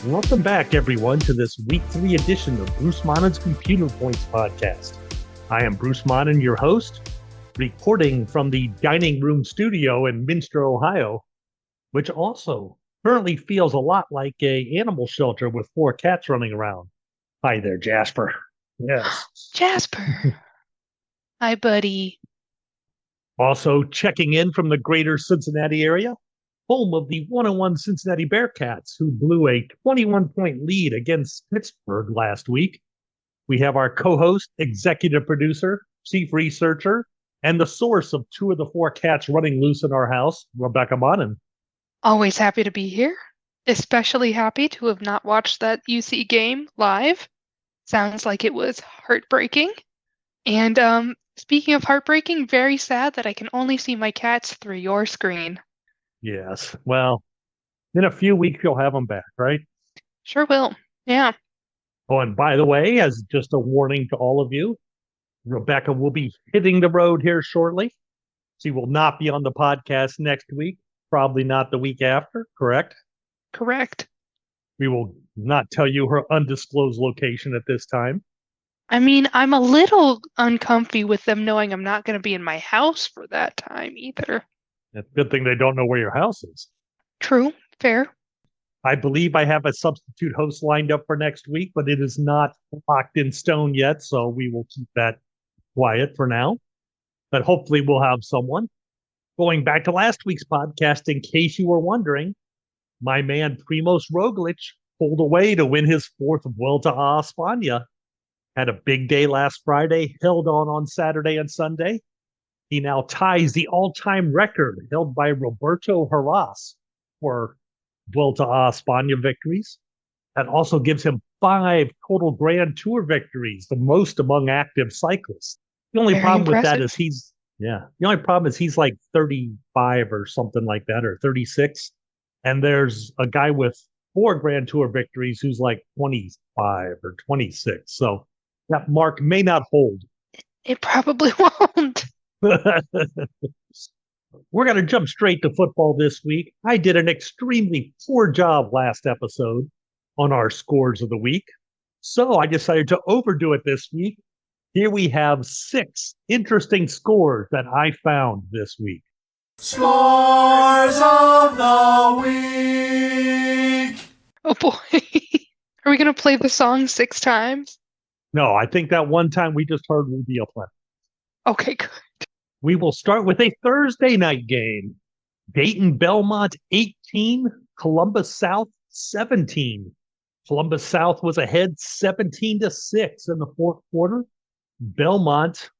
Welcome back, everyone, to this week 3 edition of Bruce Monnin's Computer Points podcast. I am Bruce Monnin, your host, reporting from the dining room studio in Minster, Ohio, which also currently feels a lot like a animal shelter with 4 cats running around. Hi there, Jasper. Yes. Jasper. Hi, buddy. Also checking in from the greater Cincinnati area, home of the 1-1 Cincinnati Bearcats, who blew a 21-point lead against Pittsburgh last week. We have our co-host, executive producer, chief researcher, and the source of 2 of the 4 cats running loose in our house, Rebecca Monnin. Always happy to be here. Especially happy to have not watched that UC game live. Sounds like it was heartbreaking. And speaking of heartbreaking, very sad that I can only see my cats through your screen. Yes, well, in a few weeks you'll have them back, right? Sure will. Yeah. Oh, and by the way, as just a warning to all of you, Rebecca will be hitting the road here shortly. She will not be on the podcast next week, probably not the week after, correct? Correct. We will not tell you her undisclosed location at this time. I mean, I'm a little uncomfy with them knowing I'm not going to be in my house for that time either. It's a good thing they don't know where your house is. True. Fair. I believe I have a substitute host lined up for next week, but it is not locked in stone yet, so we will keep that quiet for now. But hopefully we'll have someone. Going back to last week's podcast, in case you were wondering, my man Primoz Roglic pulled away to win his 4th Vuelta a España. Had a big day last Friday, held on Saturday and Sunday. He now ties the all-time record held by Roberto Heras for Vuelta a España victories. That also gives him 5 total Grand Tour victories, the most among active cyclists. The only Very problem with impressive. that is the only problem is he's like 35 or something like that, or 36. And there's a guy with 4 Grand Tour victories who's like 25 or 26. So that mark may not hold. It probably won't. We're going to jump straight to football this week. I did an extremely poor job last episode on our scores of the week. So I decided to overdo it this week. Here we have 6 interesting scores that I found this week. Scores of the week. Oh boy. Are we going to play the song 6 times? No, I think that one time we just heard will be a plenty. Okay, good. We will start with a Thursday night game. Dayton Belmont 18, Columbus South 17. Columbus South was ahead 17-6 in the 4th quarter. Belmont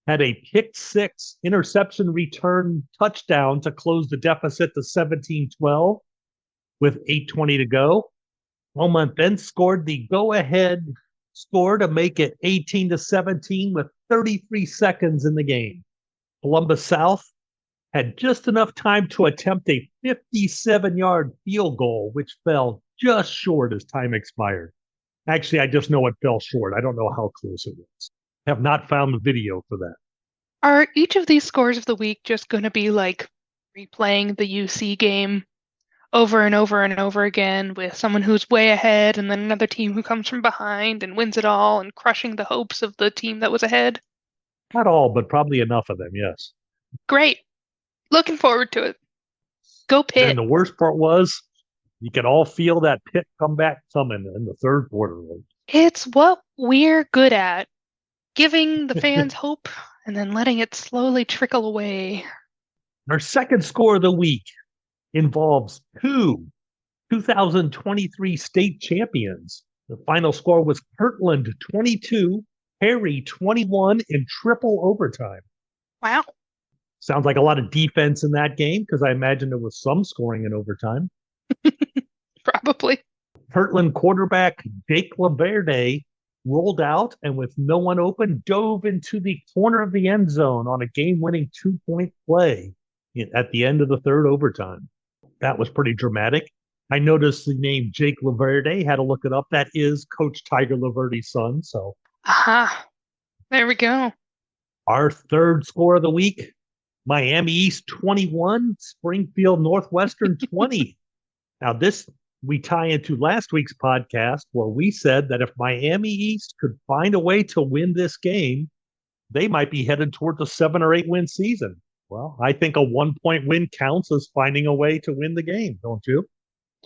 had a pick 6 interception return touchdown to close the deficit to 17-12 with 8:20 to go. Belmont then scored the go-ahead score to make it 18-17 with 33 seconds in the game. Columbus South had just enough time to attempt a 57-yard field goal, which fell just short as time expired. Actually, I just know it fell short. I don't know how close it was. Have not found the video for that. Are each of these scores of the week just going to be like replaying the UC game over and over and over again with someone who's way ahead and then another team who comes from behind and wins it all and crushing the hopes of the team that was ahead? Not all, but probably enough of them, yes. Great. Looking forward to it. Go Pitt. And the worst part was you could all feel that Pitt comeback coming in the 3rd quarter. It's what we're good at. Giving the fans hope and then letting it slowly trickle away. Our second score of the week involves 2 2023 state champions. The final score was Kirtland 22, Perry 21 in triple overtime. Wow. Sounds like a lot of defense in that game because I imagine there was some scoring in overtime. Probably. Kirtland quarterback Jake Laverde rolled out and with no one open, dove into the corner of the end zone on a game-winning 2-point play at the end of the 3rd overtime. That was pretty dramatic. I noticed the name Jake Laverde, had to look it up. That is Coach Tiger Laverde's son. So, Aha. There we go. our 3rd score of the week, Miami East 21, Springfield Northwestern 20. Now, this we tie into last week's podcast where we said that if Miami East could find a way to win this game, they might be headed towards a 7 or 8 win season. Well, I think a 1 point win counts as finding a way to win the game, don't you?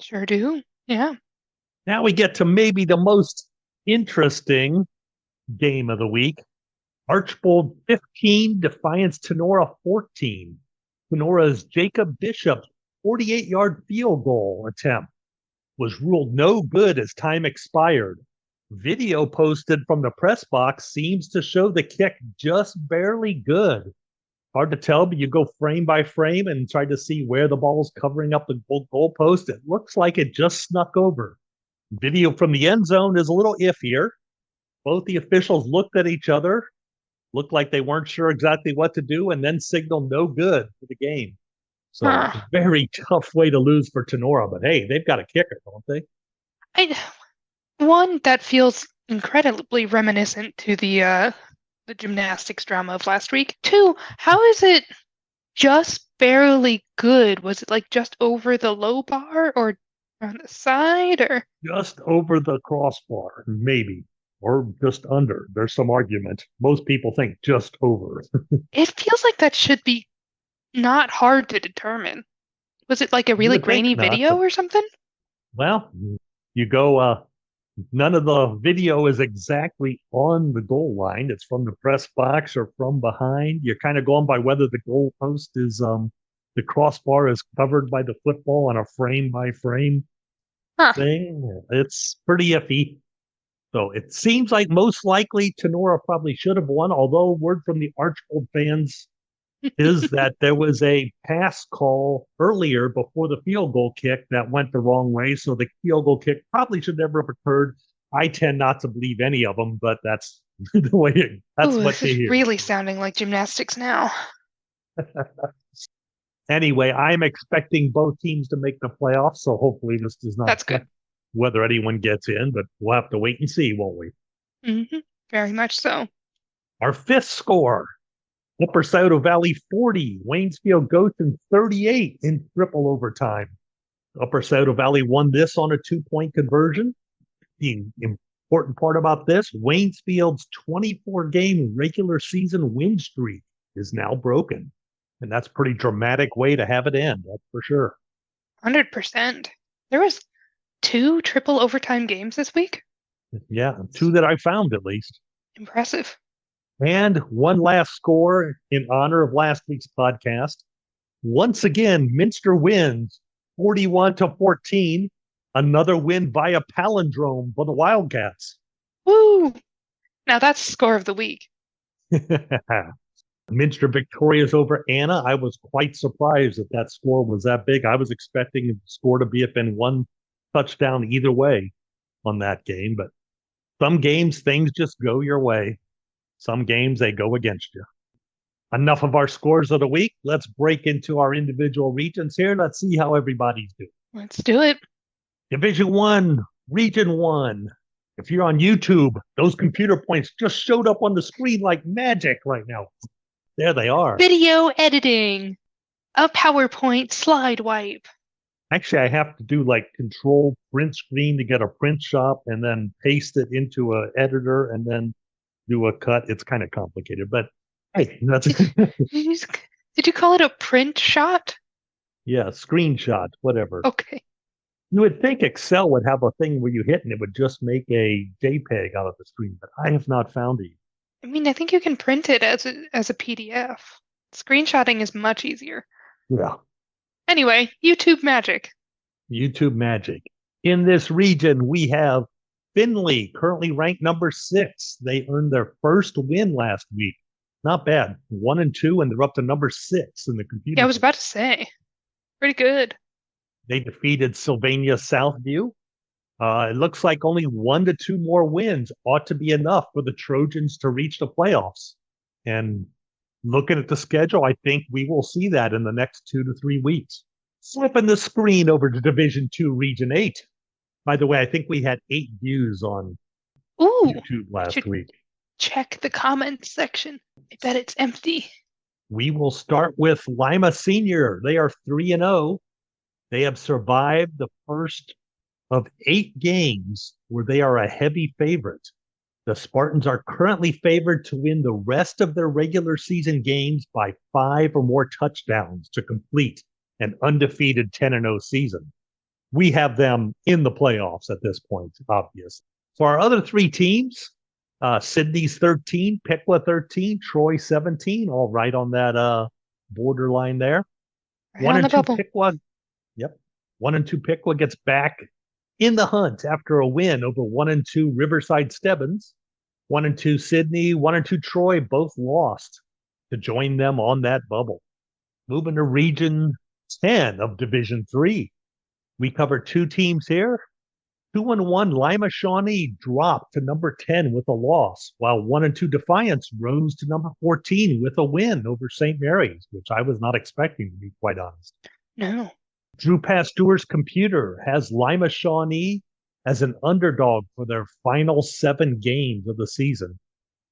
Sure do. Yeah. Now we get to maybe the most interesting game of the week. Archbold 15, Defiance Tenora 14. Tenora's Jacob Bishop's 48-yard field goal attempt was ruled no good as time expired. Video posted from the press box seems to show the kick just barely good. Hard to tell, but you go frame by frame and try to see where the ball's covering up the goalpost. It looks like it just snuck over. Video from the end zone is a little iffier. Both the officials looked at each other, looked like they weren't sure exactly what to do, and then signaled no good for the game. So very tough way to lose for Tenora, but hey, they've got a kicker, don't they? One that feels incredibly reminiscent to the gymnastics drama of last week. Two, how is it just barely good? Was it like just over the low bar or on the side or just over the crossbar, maybe, or just under? There's some argument. Most people think just over. It feels like that should be not hard to determine. Was it like a really grainy video or something? Well, you go, none of the video is exactly on the goal line. It's from the press box or from behind. You're kind of going by whether the goal post is, the crossbar is covered by the football on a frame by frame thing. It's pretty iffy. So it seems like most likely Tenora probably should have won, although word from the Archbold fans is that there was a pass call earlier before the field goal kick that went the wrong way. So the field goal kick probably should never have occurred. I tend not to believe any of them, but that's the way that's what they hear. Really sounding like gymnastics now. Anyway, I'm expecting both teams to make the playoffs, so hopefully this does not affect whether anyone gets in, but we'll have to wait and see, won't we? Mm-hmm. Very much so. Our fifth score, Upper Scioto Valley 40, Waynesfield Goshen 38 in triple overtime. Upper Scioto Valley won this on a 2-point conversion. The important part about this, Waynesfield's 24-game regular season win streak is now broken. And that's a pretty dramatic way to have it end, that's for sure. 100%. There was 2 triple overtime games this week? Yeah, 2 that I found at least. Impressive. And one last score in honor of last week's podcast. Once again, Minster wins 41-14. Another win via palindrome for the Wildcats. Woo! Now that's score of the week. Minster victorious over Anna. I was quite surprised that score was that big. I was expecting the score to be been 1 touchdown either way on that game. But some games, things just go your way. Some games, they go against you. Enough of our scores of the week. Let's break into our individual regions here. Let's see how everybody's doing. Let's do it. Division 1, Region 1. If you're on YouTube, those computer points just showed up on the screen like magic right now. There they are. Video editing. A PowerPoint slide wipe. Actually, I have to do like control print screen to get a print shop and then paste it into an editor and then do a cut. It's kind of complicated, but hey, that's Did you call it a print shot? Yeah, screenshot, whatever. Okay. You would think Excel would have a thing where you hit and it would just make a JPEG out of the screen, but I have not found it. I mean, I think you can print it as a PDF. Screenshotting is much easier. Yeah. Anyway, YouTube magic. YouTube magic. In this region, we have Findlay, currently ranked number 6. They earned their first win last week. Not bad. 1-2, and they're up to number 6 in the computer. Yeah, I was about to say. Pretty good. They defeated Sylvania Southview. It looks like only 1 to 2 more wins ought to be enough for the Trojans to reach the playoffs. And looking at the schedule, I think we will see that in the next 2 to 3 weeks. Flipping the screen over to Division 2, Region 8. By the way, I think we had 8 views on YouTube last week. Check the comments section. I bet it's empty. We will start with Lima Senior. They are 3-0. They have survived the first of 8 games where they are a heavy favorite. The Spartans are currently favored to win the rest of their regular season games by 5 or more touchdowns to complete an undefeated 10-0 season. We have them in the playoffs at this point, obviously. For our other 3 teams, Sydney's 13, Piqua 13, Troy 17, all right on that borderline there. Right on the bubble. Piqua, yep. 1 and 2 Piqua gets back in the hunt after a win over 1 and 2 Riverside Stebbins. 1 and 2 Sydney, 1 and 2 Troy both lost to join them on that bubble. Moving to Region 10 of Division 3. We cover 2 teams here. 2 and 1 Lima Shawnee dropped to number 10 with a loss, while 1 and 2 Defiance rose to number 14 with a win over St. Mary's, which I was not expecting, to be quite honest. No. Drew Pasteur's computer has Lima Shawnee as an underdog for their final 7 games of the season,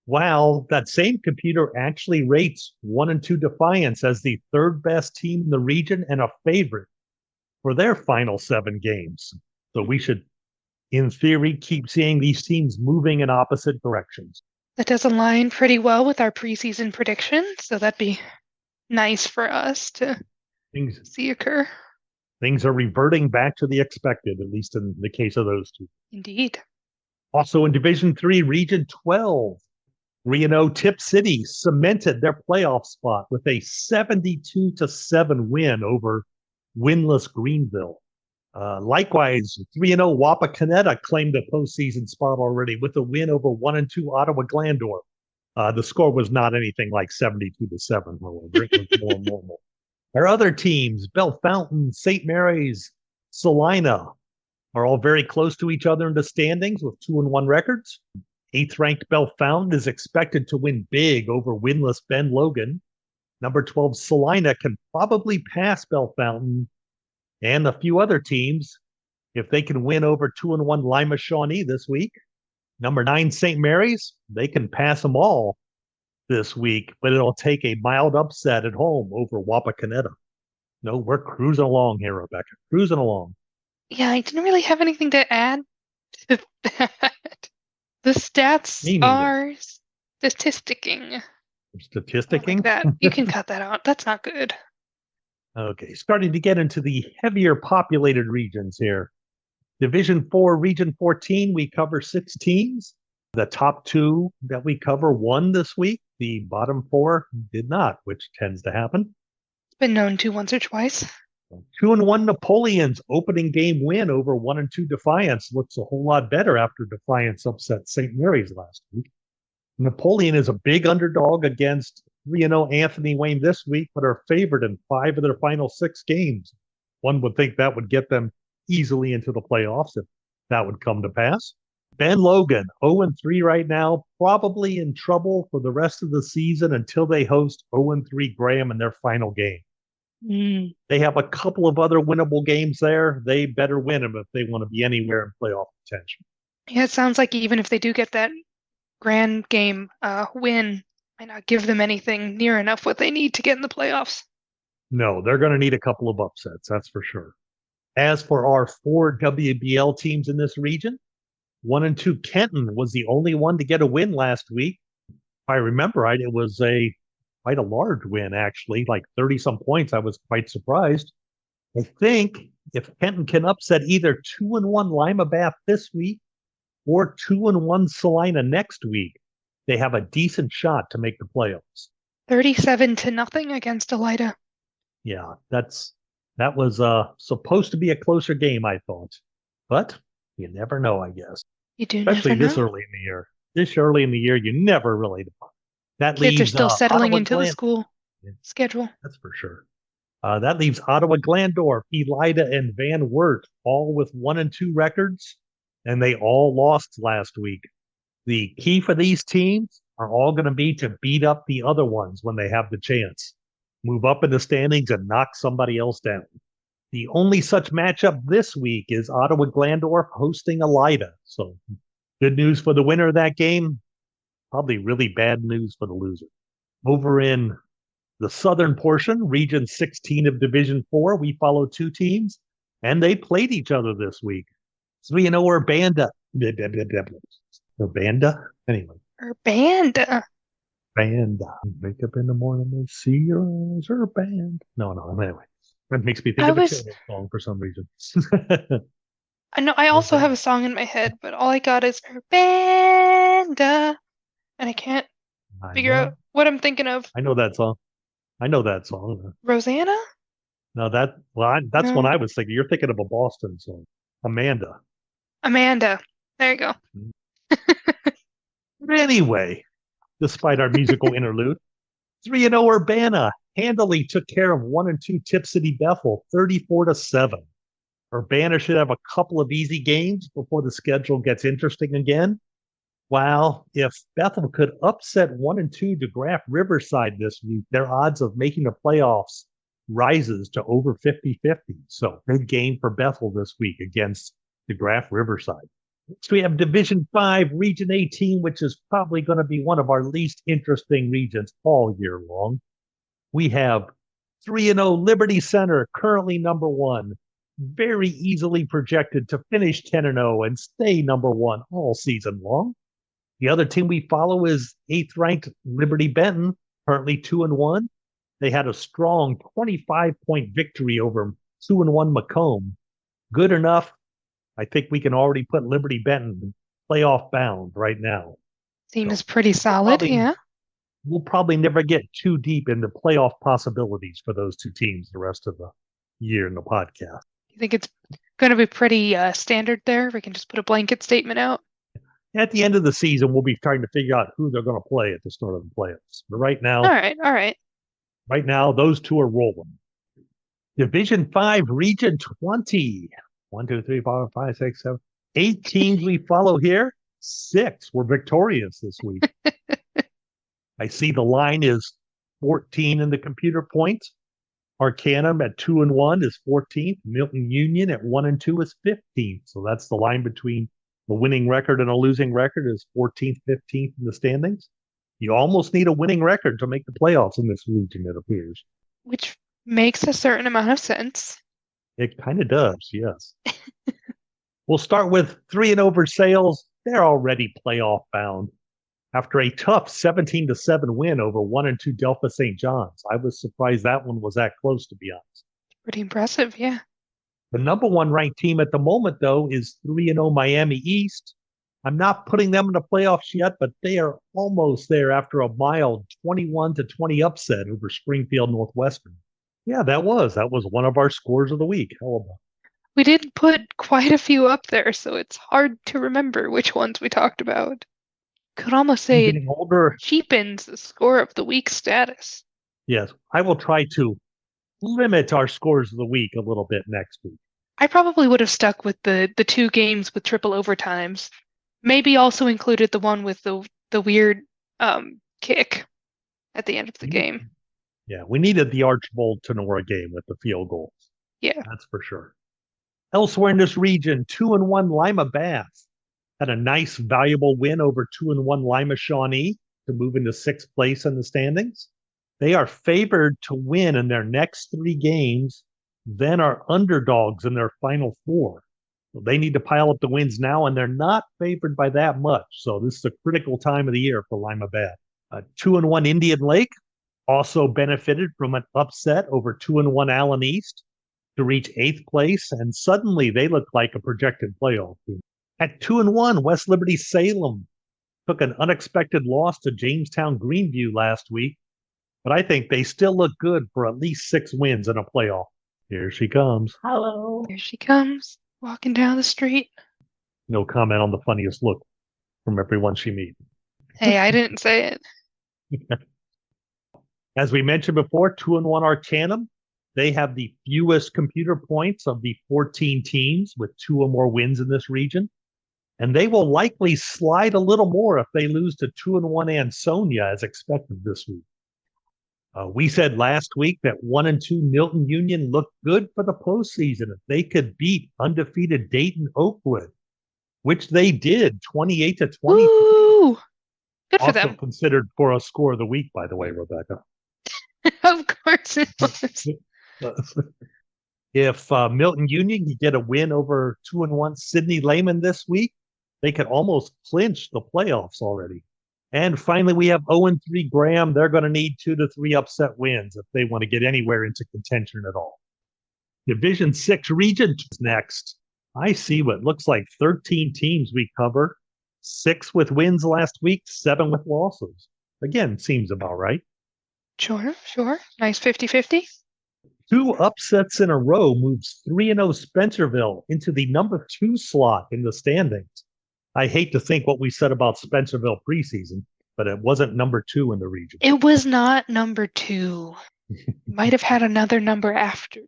while that same computer actually rates 1 and 2 Defiance as the 3rd best team in the region and a favorite for their final 7 games. So we should, in theory, keep seeing these teams moving in opposite directions. That does align pretty well with our preseason predictions, so that'd be nice for us to see occur. Things are reverting back to the expected, at least in the case of those 2. Indeed. Also in Division 3, Region 12, 3-0 Tip City cemented their playoff spot with a 72-7 win over winless Greenville. Likewise, 3-0 Wapakoneta claimed a postseason spot already with a win over 1 and 2 Ottawa Glandorf. The score was not anything like 72-7, however. It was more normal. Our other teams, Bell Fountain, St. Mary's, Salina, are all very close to each other in the standings with 2 and 1 records. 8th-ranked Bell Fountain is expected to win big over winless Ben Logan. Number 12 Salina can probably pass Bell Fountain and a few other teams if they can win over 2 and 1 Lima Shawnee this week. Number 9 St. Mary's, they can pass them all this week, but it'll take a mild upset at home over Wapakoneta. No, we're cruising along here, Rebecca. Cruising along. Yeah, I didn't really have anything to add to that. The stats are statisticking. Statisticking? Like that. You can cut that out. That's not good. Okay, starting to get into the heavier populated regions here. Division 4, Region 14, we cover 6 teams. The top 2 that we cover won this week. The bottom 4 did not, which tends to happen. It's been known to once or twice. 2 and 1 Napoleon's opening game win over 1 and 2 Defiance looks a whole lot better after Defiance upset St. Mary's last week. Napoleon is a big underdog against 3-0 Anthony Wayne this week, but are favored in 5 of their final 6 games. One would think that would get them easily into the playoffs if that would come to pass. Ben Logan, 0-3 right now, probably in trouble for the rest of the season until they host 0-3 Graham in their final game. They have a couple of other winnable games there. They better win them if they want to be anywhere in playoff contention. Yeah, it sounds like even if they do get that grand game win, might not give them anything near enough what they need to get in the playoffs. No, they're going to need a couple of upsets, that's for sure. As for our 4 WBL teams in this region, 1 and 2 Kenton was the only one to get a win last week. If I remember right, it was quite a large win, actually, like 30-some points. I was quite surprised. I think if Kenton can upset either 2 and 1 Lima Bath this week or 2 and 1 Salina next week, they have a decent shot to make the playoffs. 37-0 against Elida. Yeah, that was supposed to be a closer game, I thought. But you never know, I guess. You do Especially never this know. early in the year. This early in the year, you never really know. That Kids are leaves still settling Ottawa into the school schedule. That's for sure. That leaves Ottawa Glandorf, Elida, and Van Wert all with 1 and 2 records, and they all lost last week. The key for these teams are all going to be to beat up the other ones when they have the chance. Move up in the standings and knock somebody else down. The only such matchup this week is Ottawa Glandorf hosting Elida. So good news for the winner of that game. Probably really bad news for the loser. Over in the southern portion, Region 16 of Division 4, we follow 2 teams, and they played each other this week. 3-0 Urbanda. Urbanda? Anyway. Urbanda. Banda. Wake up in the morning and see your eyes are band. No. Anyway, that makes me think I of a was, children's song for some reason. I know I also have a song in my head, but all I got is Urbanda, and I can't figure out what I'm thinking of. I know that song. Rosanna? No, that's No. what I was thinking. You're thinking of a Boston song. Amanda. Amanda. There you go. Anyway, despite our musical interlude, 3-0 Urbana handily took care of 1 and 2 Tip City Bethel, 34-7. Urbana should have a couple of easy games before the schedule gets interesting again. While if Bethel could upset 1 and 2 DeGraff Riverside this week, their odds of making the playoffs rises to over 50-50. So big game for Bethel this week against DeGraff Riverside. Next, we have Division 5, Region 18, which is probably going to be one of our least interesting regions all year long. We have 3-0 Liberty Center, currently number 1, very easily projected to finish 10-0 and stay number 1 all season long. The other team we follow is 8th-ranked Liberty Benton, currently 2-1. They had a strong 25-point victory over 2-1 Macomb. Good enough. I think we can already put Liberty Benton playoff bound right now. Seems pretty solid, yeah. We'll probably never get too deep into playoff possibilities for those two teams the rest of the year in the podcast. You think it's going to be pretty standard there? We can just put a blanket statement out? At the end of the season, we'll be trying to figure out who they're going to play at the start of the playoffs. But right now, all right. Right now, those two are rolling. Division 5, Region 20. 1, 2, 3, 4, 5, 6, 7, 8 teams we follow here. 6 were victorious this week. I see the line is 14 in the computer points. Arcanum at 2-1 is 14th. Milton Union at 1 and 2 is 15th. So that's the line between the winning record and a losing record is 14th, 15th in the standings. You almost need a winning record to make the playoffs in this region, it appears. Which makes a certain amount of sense. It kind of does, yes. We'll start with 3-0 Versailles. They're already playoff bound. After a tough 17-7 win over 1 and 2 Delphi St. John's. I was surprised that one was that close, to be honest. Pretty impressive, yeah. The number 1 ranked team at the moment, though, is 3-0 Miami East. I'm not putting them in the playoffs yet, but they are almost there after a mild 21-20 upset over Springfield Northwestern. Yeah, that was one of our scores of the week. Hell about. We did put quite a few up there, so it's hard to remember which ones we talked about. Could almost say it cheapens the score of the week status. Yes, I will try to limit our scores of the week a little bit next week. I probably would have stuck with the 2 games with triple overtimes. Maybe also included the one with the weird kick at the end of the game. Yeah, we needed the Archbold Tenora game with the field goals. Yeah. That's for sure. Elsewhere in this region, 2-1 Lima Bath had a nice, valuable win over 2-1 Lima Shawnee to move into 6th place in the standings. They are favored to win in their next 3 games, then are underdogs in their final 4. So they need to pile up the wins now, and they're not favored by that much. So this is a critical time of the year for Lima Bath. 2-1 Indian Lake also benefited from an upset over 2-1 Allen East to reach 8th place, and suddenly they look like a projected playoff team. At 2-1, West Liberty Salem took an unexpected loss to Jamestown Greenview last week, but I think they still look good for at least 6 wins in a playoff. Here she comes. Hello. Here she comes, walking down the street. No comment on the funniest look from everyone she meets. Hey, I didn't say it. As we mentioned before, 2-1 Arcanum. They have the fewest computer points of the 14 teams with 2 or more wins in this region. And they will likely slide a little more if they lose to 2-1 Ansonia as expected this week. We said last week that 1 and 2 Milton Union looked good for the postseason if they could beat undefeated Dayton Oakwood, which they did, 28-20. Woo! Good for also them. Considered for a score of the week, by the way, Rebecca. Of course it was. If Milton Union could get a win over 2-1 Sidney Lehman this week, they could almost clinch the playoffs already. And finally, we have 0-3 Graham. They're going to need 2 to 3 upset wins if they want to get anywhere into contention at all. Division 6 region is next. I see what looks like 13 teams we covered, 6 with wins last week, 7 with losses. Again, seems about right. Sure. Nice 50-50. 2 upsets in a row moves 3-0 Spencerville into the number 2 slot in the standings. I hate to think what we said about Spencerville preseason, but it wasn't number 2 in the region. It was not number 2. Might have had another number after.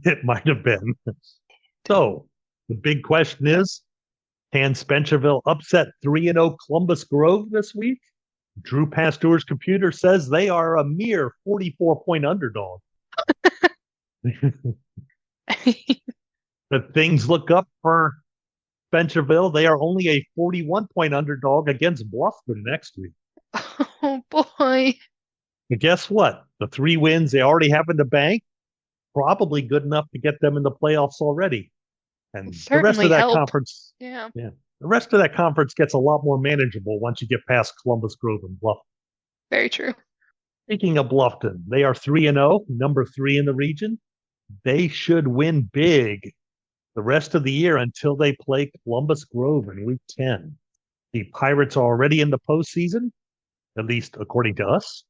It might have been. So the big question is, can Spencerville upset 3-0 Columbus Grove this week? Drew Pasteur's computer says they are a mere 44-point underdog. But things look up for Spencerville. They are only a 41-point underdog against Bluffton next week. Oh, boy. But guess what? The 3 wins they already have in the bank, probably good enough to get them in the playoffs already. And the rest of that conference, the rest of that conference gets a lot more manageable once you get past Columbus Grove and Bluffton. Very true. Speaking of Bluffton, they are 3-0, number 3 in the region. They should win big the rest of the year until they play Columbus Grove in week 10. The Pirates are already in the postseason, at least according to us.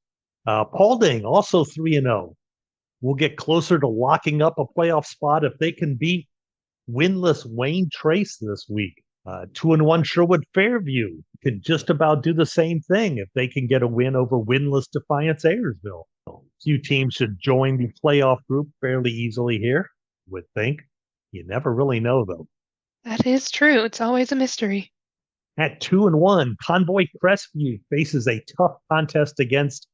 Paulding, also 3-0. Will get closer to locking up a playoff spot if they can beat winless Wayne Trace this week. 2-1 Sherwood Fairview can just about do the same thing if they can get a win over winless Defiance Ayersville. A few teams should join the playoff group fairly easily here, would think. You never really know, though. That is true. It's always a mystery. At 2-1, Convoy Crestview faces a tough contest against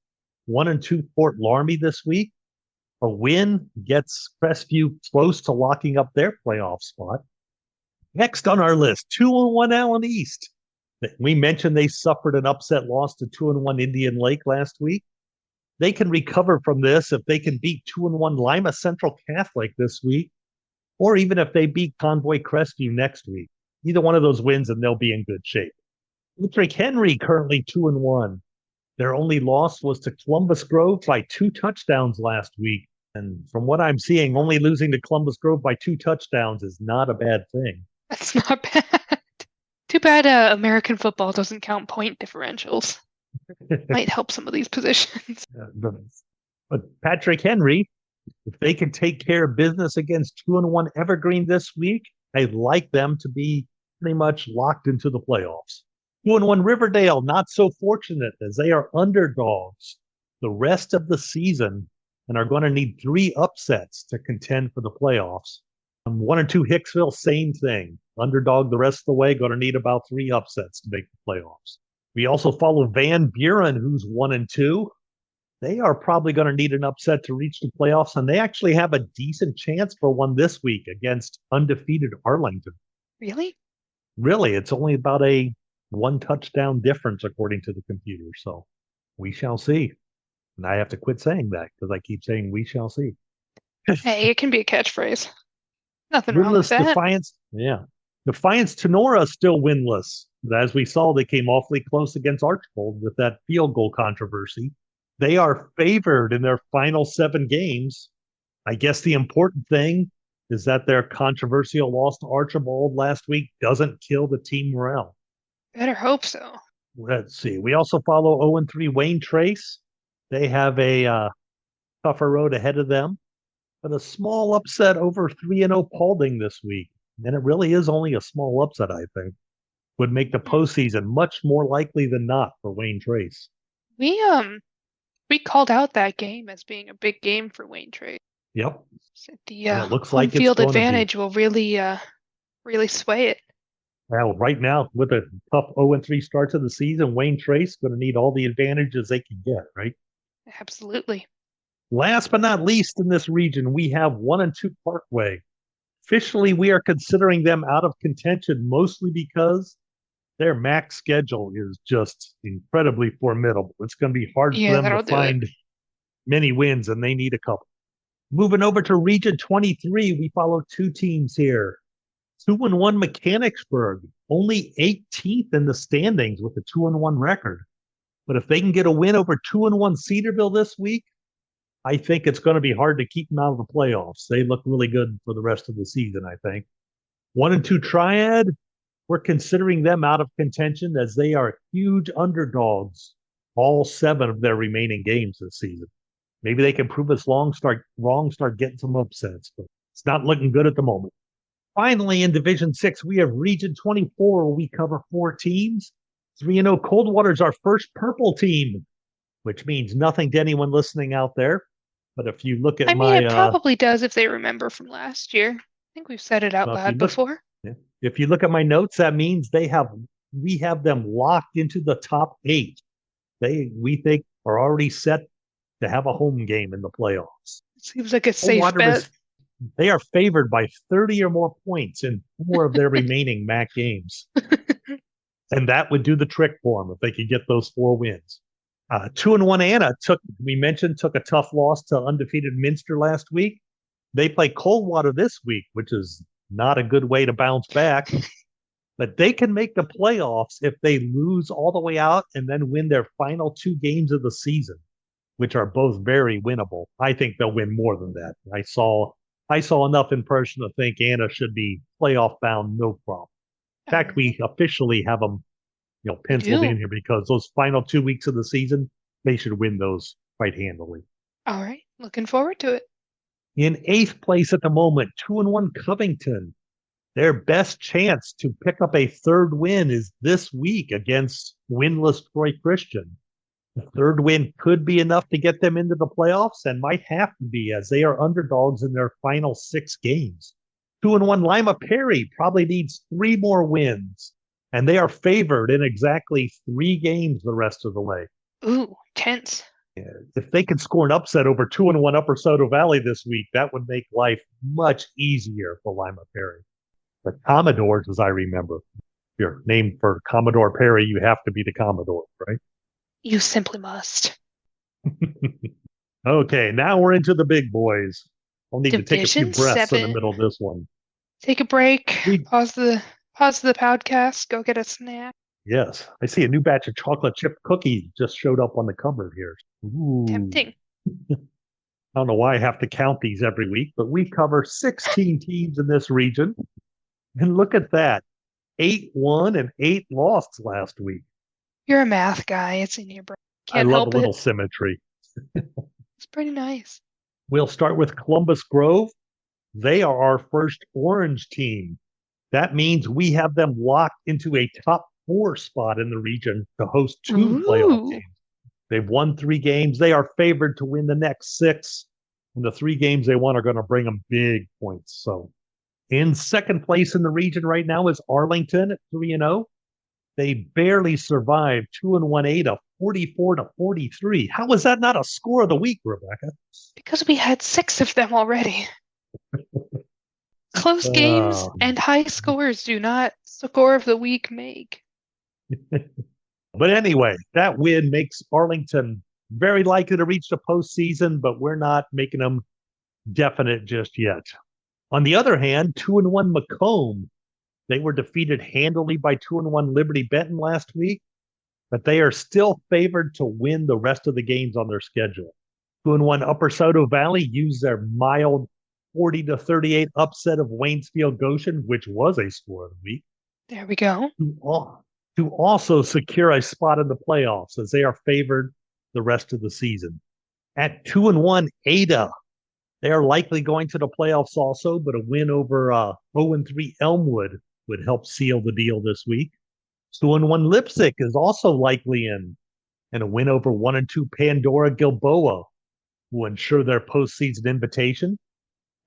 1-2 Fort Laramie this week. A win gets Crestview close to locking up their playoff spot. Next on our list, 2-1 Allen East. We mentioned they suffered an upset loss to 2-1 Indian Lake last week. They can recover from this if they can beat 2-1 Lima Central Catholic this week, or even if they beat Convoy Crestview next week. Either one of those wins and they'll be in good shape. Patrick Henry currently 2-1. Their only loss was to Columbus Grove by 2 touchdowns last week. And from what I'm seeing, only losing to Columbus Grove by 2 touchdowns is not a bad thing. That's not bad. Too bad American football doesn't count point differentials. Might help some of these positions. But Patrick Henry, if they can take care of business against 2-1 Evergreen this week, I'd like them to be pretty much locked into the playoffs. 2-1 Riverdale, not so fortunate as they are underdogs the rest of the season and are going to need 3 upsets to contend for the playoffs. 1-2 Hicksville, same thing. Underdog the rest of the way, going to need about 3 upsets to make the playoffs. We also follow Van Buren, who's 1-2. They are probably going to need an upset to reach the playoffs, and they actually have a decent chance for one this week against undefeated Arlington. Really? Really, it's only about a 1 touchdown difference according to the computer, so we shall see. And I have to quit saying that because I keep saying we shall see. Hey, it can be a catchphrase. Nothing wrong with that. Defiance, Defiance Tenora still winless. As we saw, they came awfully close against Archbold with that field goal controversy. They are favored in their final 7 games. I guess the important thing is that their controversial loss to Archibald last week doesn't kill the team morale. Better hope so. Let's see. We also follow 0-3 Wayne Trace. They have a tougher road ahead of them, but a small upset over 3-0 Paulding this week. And it really is only a small upset, I think. Would make the postseason much more likely than not for Wayne Trace. We called out that game as being a big game for Wayne Trace. Yep. The it looks home like field advantage will really sway it. Well, right now, with a tough 0-3 start to the season, Wayne Trace going to need all the advantages they can get, right? Absolutely. Last but not least in this region, we have 1-2 Parkway. Officially, we are considering them out of contention mostly because their max schedule is just incredibly formidable. It's going to be hard for them to find many wins, and they need a couple. Moving over to Region 23, we follow two teams here. 2-1 Mechanicsburg, only 18th in the standings with a 2-1 record. But if they can get a win over 2-1 Cedarville this week, I think it's going to be hard to keep them out of the playoffs. They look really good for the rest of the season, I think. 1-2 Triad, we're considering them out of contention as they are huge underdogs all 7 of their remaining games this season. Maybe they can prove us wrong, start getting some upsets, but it's not looking good at the moment. Finally, in Division 6, we have Region 24, where we cover 4 teams. 3-0 Coldwater is our first purple team, which means nothing to anyone listening out there. But if you look at it probably does if they remember from last year. I think we've said it out loud before. If you look at my notes, that means we have them locked into the top 8. We think are already set to have a home game in the playoffs. Seems like a safe bet. They are favored by 30 or more points in 4 of their remaining MAC games. And that would do the trick for them if they could get those 4 wins. 2-1 Anna took a tough loss to undefeated Minster last week. They play Coldwater this week, which is not a good way to bounce back. But they can make the playoffs if they lose all the way out and then win their final 2 games of the season, which are both very winnable. I think they'll win more than that. I saw enough in person to think Anna should be playoff bound, no problem. In fact, we officially have them, penciled in here because those final 2 weeks of the season, they should win those quite handily. All right, looking forward to it. In 8th place at the moment, 2-1 Covington. Their best chance to pick up a 3rd win is this week against winless Troy Christian. The 3rd win could be enough to get them into the playoffs and might have to be, as they are underdogs in their final 6 games. 2-1 Lima Perry probably needs 3 more wins, and they are favored in exactly 3 games the rest of the way. Ooh, tense. Yeah, if they could score an upset over 2-1 Upper Soto Valley this week, that would make life much easier for Lima Perry. The Commodores, as I remember, if you're named for Commodore Perry, you have to be the Commodore, right? You simply must. Okay, now we're into the big boys. I'll need to take a few Division breaths in 7. the middle of this one. Take a break. Pause the podcast. Go get a snack. Yes, I see a new batch of chocolate chip cookies just showed up on the cupboard here. Ooh. Tempting. I don't know why I have to count these every week, but we cover 16 teams in this region. And look at that. 8 won and 8 lost last week. You're a math guy. It's in your brain. I love a little symmetry. It's pretty nice. We'll start with Columbus Grove. They are our first orange team. That means we have them locked into a top 4 spot in the region to host 2 playoff games. They've won 3 games. They are favored to win the next 6. And the 3 games they won are going to bring them big points. So in 2nd place in the region right now is Arlington at 3-0. They barely survived 2-1 Ada, 44-43. How was that not a score of the week, Rebecca? Because we had 6 of them already. Close games and high scores do not score of the week make. But anyway, that win makes Arlington very likely to reach the postseason, but we're not making them definite just yet. On the other hand, 2-1 Macomb, they were defeated handily by 2-1 Liberty Benton last week, but they are still favored to win the rest of the games on their schedule. 2-1 Upper Soto Valley used their mild 40-38 upset of Waynesfield Goshen, which was a score of the week. There we go. To also secure a spot in the playoffs, as they are favored the rest of the season. At 2-1 Ada, they are likely going to the playoffs also, but a win over 0-3 Elmwood would help seal the deal this week. 2-1 Lipsick is also likely in, and a win over 1-2 Pandora Gilboa will ensure their postseason invitation.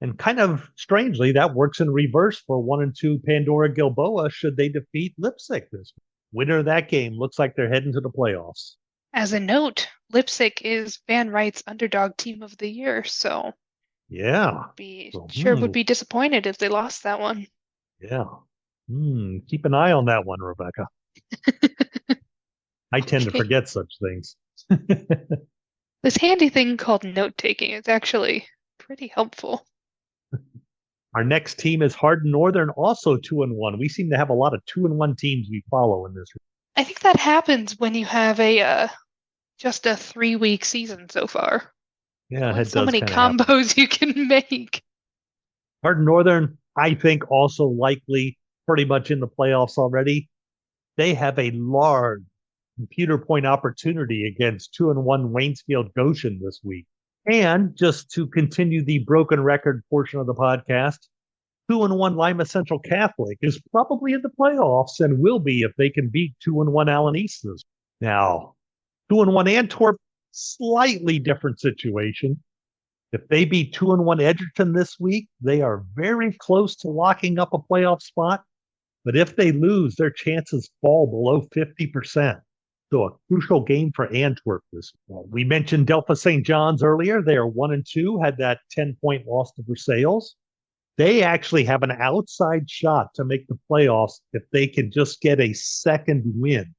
And kind of strangely, that works in reverse for 1-2 Pandora Gilboa should they defeat Lipsick this week. Winner of that game looks like they're heading to the playoffs. As a note, Lipsick is Van Wright's underdog team of the year, so yeah, would be disappointed if they lost that one. Yeah. Keep an eye on that one, Rebecca. I tend to forget such things. This handy thing called note-taking is actually pretty helpful. Our next team is Hardin Northern, also 2-1. We seem to have a lot of 2-1 teams we follow in this. I think that happens when you have a just a 3-week season so far. Yeah, it So does many kind of happen. combos you can make. Hardin Northern, I think, also likely pretty much in the playoffs already. They have a large computer point opportunity against 2-1 Waynesfield Goshen this week. And just to continue the broken record portion of the podcast, 2-1 Lima Central Catholic is probably in the playoffs and will be if they can beat 2-1 Allen East. Now, 2-1 Antwerp, slightly different situation. If they beat 2-1 Edgerton this week, they are very close to locking up a playoff spot. But if they lose, their chances fall below 50%. So a crucial game for Antwerp this week. We mentioned Delphi St. John's earlier. They are 1-2, had that 10-point loss to Versailles. They actually have an outside shot to make the playoffs if they can just get a second win.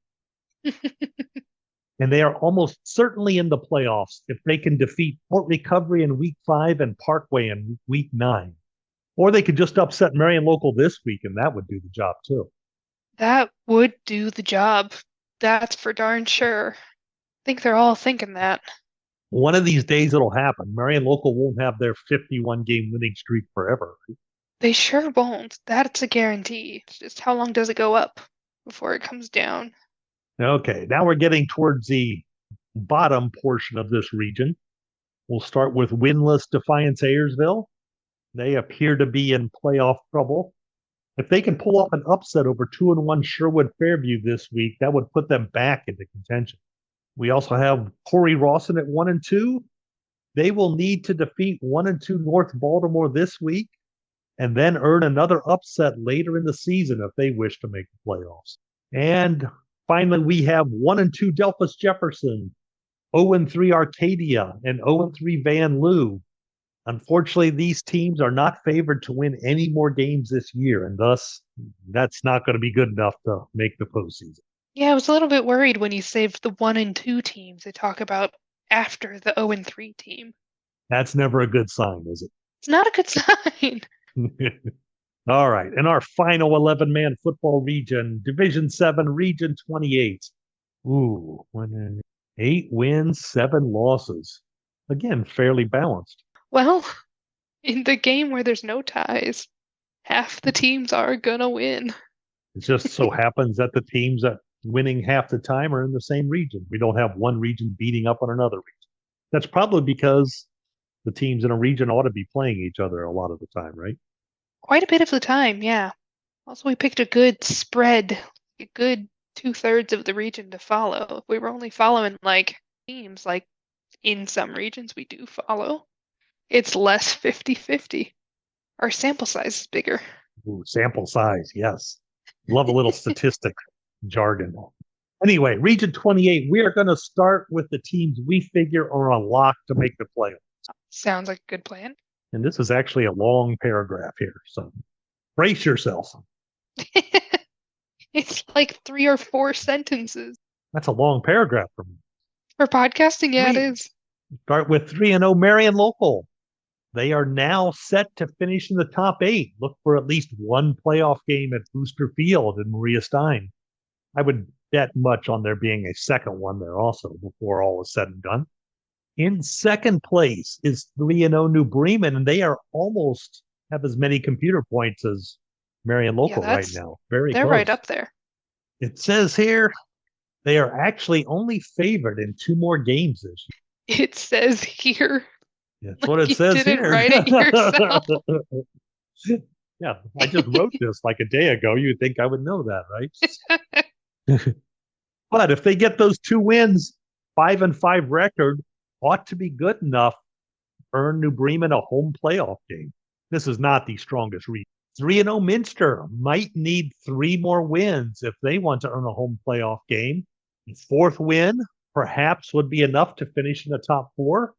And they are almost certainly in the playoffs if they can defeat Port Recovery in week 5 and Parkway in week 9. Or they could just upset Marion Local this week, and that would do the job too. That would do the job. That's for darn sure. I think they're all thinking that. One of these days it'll happen. Marion Local won't have their 51-game winning streak forever. They sure won't. That's a guarantee. It's just how long does it go up before it comes down? Okay, now we're getting towards the bottom portion of this region. We'll start with winless Defiance Ayersville. They appear to be in playoff trouble. If they can pull off an upset over 2-1 Sherwood Fairview this week, that would put them back into contention. We also have Corey Rawson at 1-2. They will need to defeat 1-2 North Baltimore this week and then earn another upset later in the season if they wish to make the playoffs. And finally, we have 1-2 Delphus Jefferson, 0-3 Arcadia, and 0-3 Van Loo. Unfortunately, these teams are not favored to win any more games this year, and thus that's not going to be good enough to make the postseason. Yeah, I was a little bit worried when you saved the 1-2 teams to talk about after the 0-3 team. That's never a good sign, is it? It's not a good sign. All right. In our final 11-man football region, Division 7, Region 28. Ooh, 8 wins, 7 losses. Again, fairly balanced. Well, in the game where there's no ties, half the teams are gonna win. It just so happens that the teams that winning half the time are in the same region. We don't have one region beating up on another region. That's probably because the teams in a region ought to be playing each other a lot of the time, right? Quite a bit of the time, yeah. Also, we picked a good spread, a good 2/3 of the region to follow. If we were only following like teams, like in some regions we do follow, it's less 50-50. Our sample size is bigger. Ooh, sample size, yes. Love a little statistic jargon. Anyway, Region 28, we are going to start with the teams we figure are on lock to make the playoffs. Sounds like a good plan. And this is actually a long paragraph here, so brace yourself. It's like 3 or 4 sentences. That's a long paragraph for me. For podcasting, yeah, it is. Start with 3-0 Marion Local. They are now set to finish in the top 8. Look for at least one playoff game at Booster Field in Maria Stein. I would bet much on there being a second one there also before all is said and done. In second place is 3-0 New Bremen, and they are almost have as many computer points as Marion Local right now. They're close. Right up there. It says here they are actually only favored in 2 more games this year. It says here. That's what it says here. Write it yourself. Yeah, I just wrote this like a day ago. You'd think I would know that, right? But if they get those 2 wins, 5-5 record ought to be good enough to earn New Bremen a home playoff game. This is not the strongest region. 3-0 Minster might need 3 more wins if they want to earn a home playoff game. The 4th win perhaps would be enough to finish in the top 4.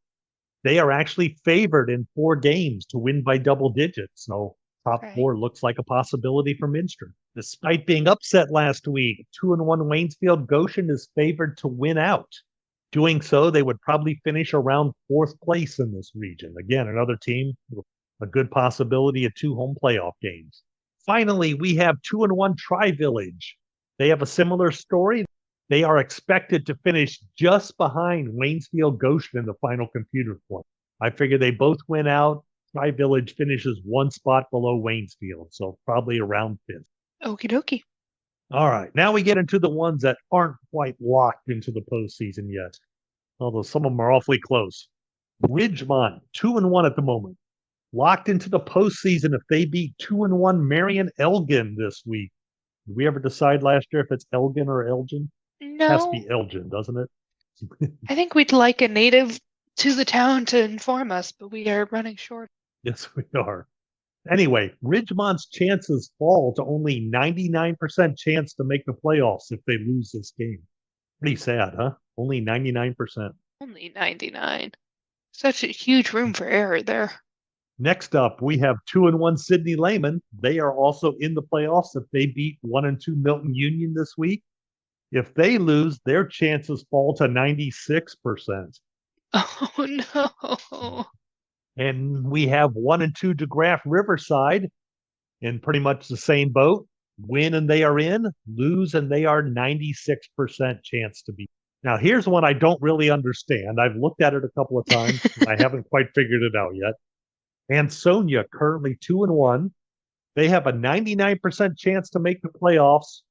They are actually favored in 4 games to win by double digits. So top 4 looks like a possibility for Minster. Despite being upset last week, 2-1 Waynesfield Goshen is favored to win out. Doing so, they would probably finish around fourth place in this region. Again, another team with a good possibility of 2 home playoff games. Finally, we have 2-1 Tri-Village. They have a similar story. They are expected to finish just behind Waynesfield Goshen in the final computer point. I figure they both went out. Tri-Village finishes 1 spot below Waynesfield, so probably around 5th. Okie dokie. All right, now we get into the ones that aren't quite locked into the postseason yet, although some of them are awfully close. Ridgemont, 2-1 at the moment. Locked into the postseason if they beat 2-1 Marion Elgin this week. Did we ever decide last year if it's Elgin or Elgin? It has to No, be Elgin, doesn't it? I think we'd like a native to the town to inform us, but we are running short. Yes, we are. Anyway, Ridgemont's chances fall to only 99% chance to make the playoffs if they lose this game. Pretty sad, huh? Only 99%. Only 99. Such a huge room for error there. Next up, we have 2-1 Sidney Lehman. They are also in the playoffs if they beat 1-2 Milton Union this week. If they lose, their chances fall to 96%. Oh no. And we have 1-2 DeGraff Riverside in pretty much the same boat. Win and they are in, lose and they are 96% chance to beat. Now, here's one I don't really understand. I've looked at it a couple of times. I haven't quite figured it out yet. Ansonia, currently 2-1. They have a 99% chance to make the playoffs,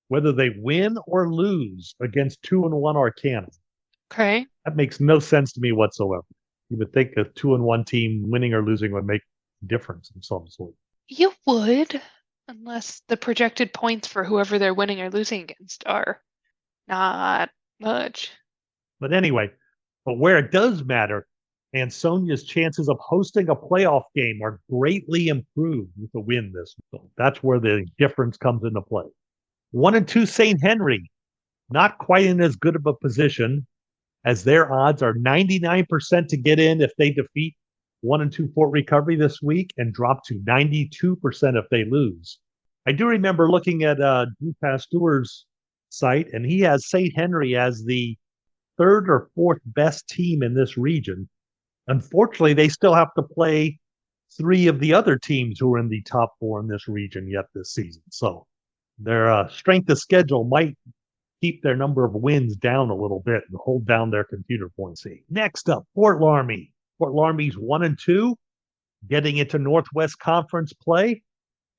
whether they win or lose against 2-1 Arcana. Okay. That makes no sense to me whatsoever. You would think a 2-1 team winning or losing would make a difference of some sort. You would, unless the projected points for whoever they're winning or losing against are not much. But anyway, but where it does matter, Ansonia's chances of hosting a playoff game are greatly improved with a win this week. So that's where the difference comes into play. 1-2 St. Henry, not quite in as good of a position, as their odds are 99% to get in if they defeat 1-2 Fort Recovery this week and drop to 92% if they lose. I do remember looking at Drew Pasteur's site, and he has St. Henry as the 3rd or 4th best team in this region. Unfortunately, they still have to play 3 of the other teams who are in the top 4 in this region yet this season. So their strength of schedule might keep their number of wins down a little bit and hold down their computer points. Next up, Fort Laramie. Fort Laramie's 1-2, getting into Northwest Conference play.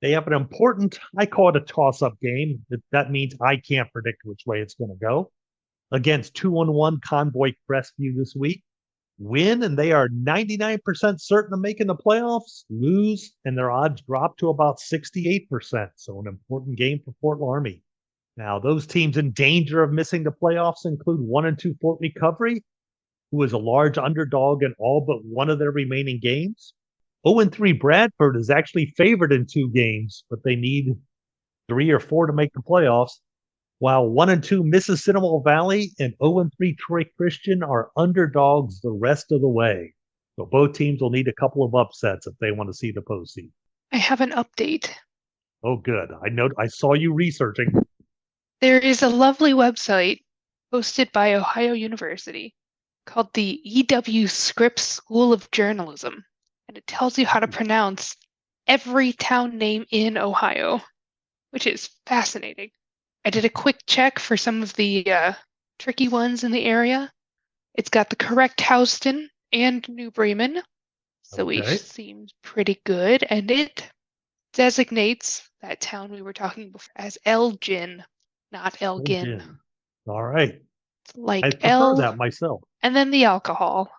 They have an important, I call it a toss-up game. That means I can't predict which way it's going to go. Against 2-1 Convoy Crestview this week. Win, and they are 99% certain of making the playoffs. Lose, and their odds drop to about 68%. So an important game for Fort Laramie. Now, those teams in danger of missing the playoffs include 1-2 Fort Recovery, who is a large underdog in all but one of their remaining games. 0-3 Bradford is actually favored in 2 games, but they need 3 or 4 to make the playoffs, while 1-2 Mississippi Valley and 0-3 Troy Christian are underdogs the rest of the way. So both teams will need a couple of upsets if they want to see the postseason. I have an update. Oh, good. I saw you researching. There is a lovely website hosted by Ohio University called the E.W. Scripps School of Journalism, and it tells you how to pronounce every town name in Ohio, which is fascinating. I did a quick check for some of the tricky ones in the area. It's got the correct Houston and New Bremen, so Okay. each seems pretty good, and it designates that town we were talking before as Elgin, not Elgin. Elgin. All right. Like I prefer L, that myself. and then the alcohol,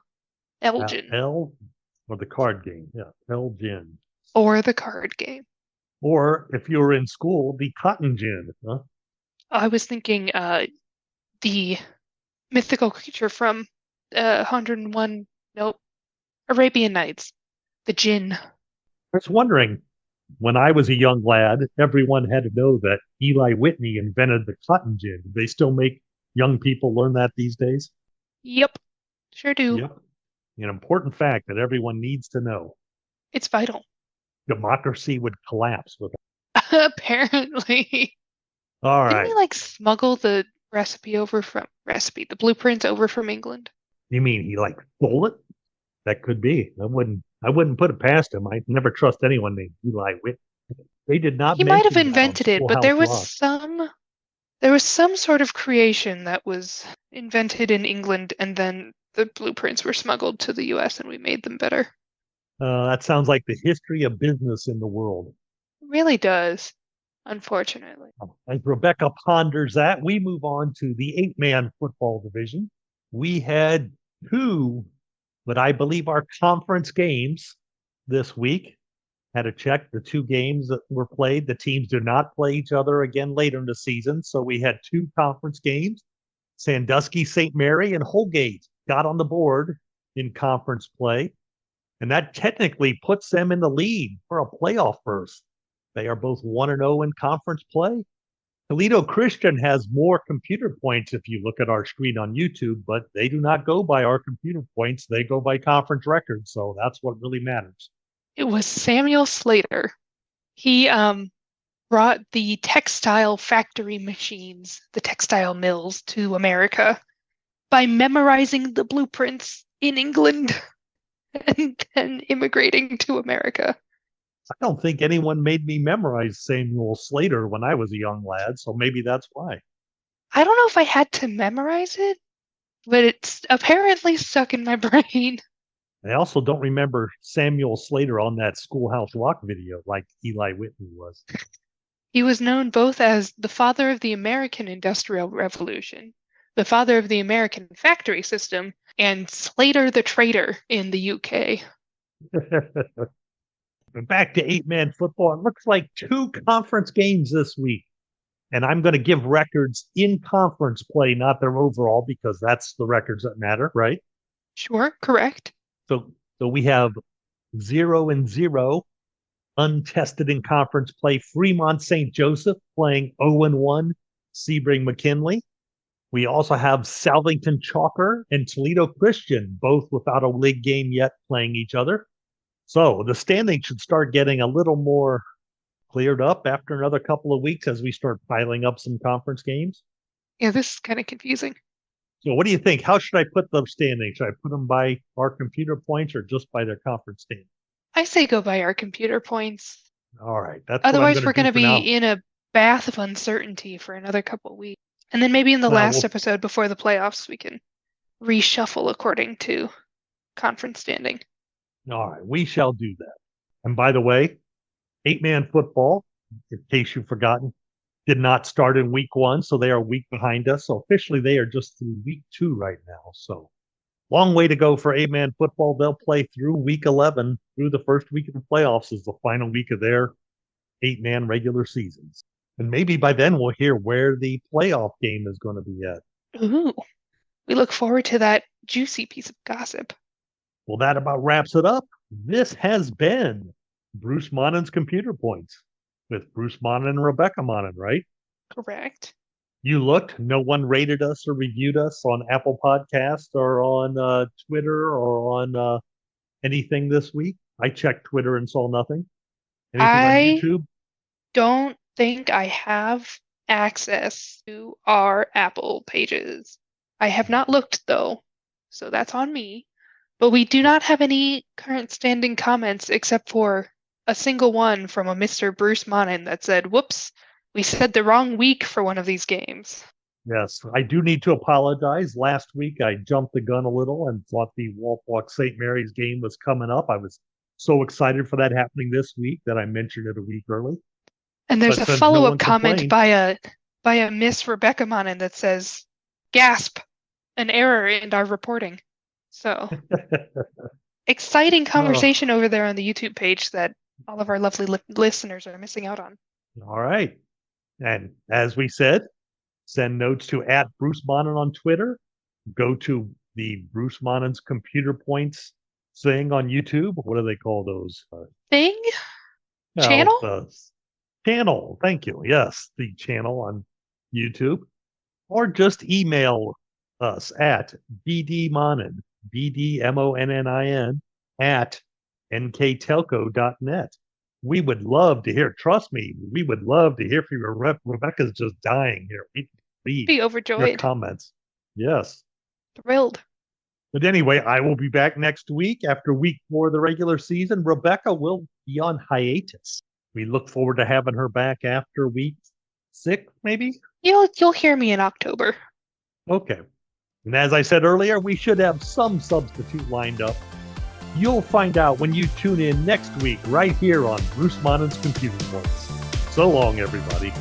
Elgin, L or the card game. Yeah, Elgin. or the card game. Or if you were in school, the cotton gin. Huh? I was thinking the mythical creature from 101, nope, Arabian Nights, the Jinn. I was wondering, when I was a young lad, everyone had to know that Eli Whitney invented the cotton gin. Do they still make young people learn that these days? Yep, sure do. Yep. An important fact that everyone needs to know. It's vital. Democracy would collapse with Apparently. All Didn't right. we like smuggle the recipe over from recipe, the blueprint over from England. You mean he stole it? That could be. I wouldn't put it past him. I never trust anyone named Eli Whitney. They did not He might have mention that on invented it, but Schoolhouse Rock. there was some sort of creation that was invented in England, and then the blueprints were smuggled to the US and we made them better. That sounds like the history of business in the world. It really does, unfortunately. As Rebecca ponders that, we move on to the 8-man football division. We had two, but I believe are conference games this week. Had to check the 2 games that were played. The teams do not play each other again later in the season. So we had 2 conference games. Sandusky, St. Mary, and Holgate got on the board in conference play. And that technically puts them in the lead for a playoff berth. They are both 1-0 in conference play. Toledo Christian has more computer points if you look at our screen on YouTube, but they do not go by our computer points. They go by conference records. So that's what really matters. It was Samuel Slater. He brought the textile factory machines, the textile mills, to America by memorizing the blueprints in England and then immigrating to America. I don't think anyone made me memorize Samuel Slater when I was a young lad, so maybe that's why. I don't know if I had to memorize it, but it's apparently stuck in my brain. I also don't remember Samuel Slater on that Schoolhouse Rock video like Eli Whitney was. He was known both as the father of the American Industrial Revolution, the father of the American factory system, and Slater the Traitor in the UK. Back to 8-man football. It looks like 2 conference games this week. And I'm going to give records in conference play, not their overall, because that's the records that matter, right? Sure, correct. So we have 0-0 untested in conference play. Fremont St. Joseph playing 0-1 Sebring McKinley. We also have Salvington Chalker and Toledo Christian, both without a league game yet, playing each other. So the standing should start getting a little more cleared up after another couple of weeks as we start piling up some conference games. Yeah, this is kind of confusing. So what do you think? How should I put the standings? Should I put them by our computer points or just by their conference standing? I say go by our computer points. All right. That's Otherwise, we're going to be in a bath of uncertainty for another couple of weeks. And then maybe in the last episode before the playoffs, we can reshuffle according to conference standing. All right. We shall do that. And by the way, 8-man football, in case you've forgotten, did not start in week 1, so they are a week behind us. So officially, they are just through week 2 right now. So long way to go for 8-man football. They'll play through week 11, through the first week of the playoffs is the final week of their 8-man regular seasons. And maybe by then we'll hear where the playoff game is going to be at. Ooh, we look forward to that juicy piece of gossip. Well, that about wraps it up. This has been Bruce Monnin's Computer Points with Bruce Monnin and Rebecca Monnin, right? Correct. You looked. No one rated us or reviewed us on Apple Podcasts or on Twitter or on anything this week. I checked Twitter and saw nothing. Anything on YouTube? Don't think I have access to our Apple pages. I have not looked, though, so that's on me. But we do not have any current standing comments except for a single one from a Mr. Bruce Monnin that said, whoops, we said the wrong week for one of these games. Yes, I do need to apologize. Last week, I jumped the gun a little and thought the Walk St. Mary's game was coming up. I was so excited for that happening this week that I mentioned it a week early. And there's a follow-up comment by a Miss Rebecca Monnin that says, gasp, an error in our reporting. So exciting conversation over there on the YouTube page that all of our lovely listeners are missing out on. All right. And as we said, send notes to @BruceMonnin on Twitter. Go to the Bruce Monnin's Computer Points thing on YouTube. What do they call those? Channel? Channel. Thank you. Yes, the channel on YouTube. Or just email us at bdmonnin, BDMONNIN, @nktelco.net. We would love to hear. Trust me, we would love to hear from you. Rebecca's just dying here. We be overjoyed. Your comments. Yes. Thrilled. But anyway, I will be back next week after week 4 of the regular season. Rebecca will be on hiatus. We look forward to having her back after week 6, maybe? You'll hear me in October. Okay. And as I said earlier, we should have some substitute lined up. You'll find out when you tune in next week right here on Bruce Monnin's Computer Points. So long, everybody.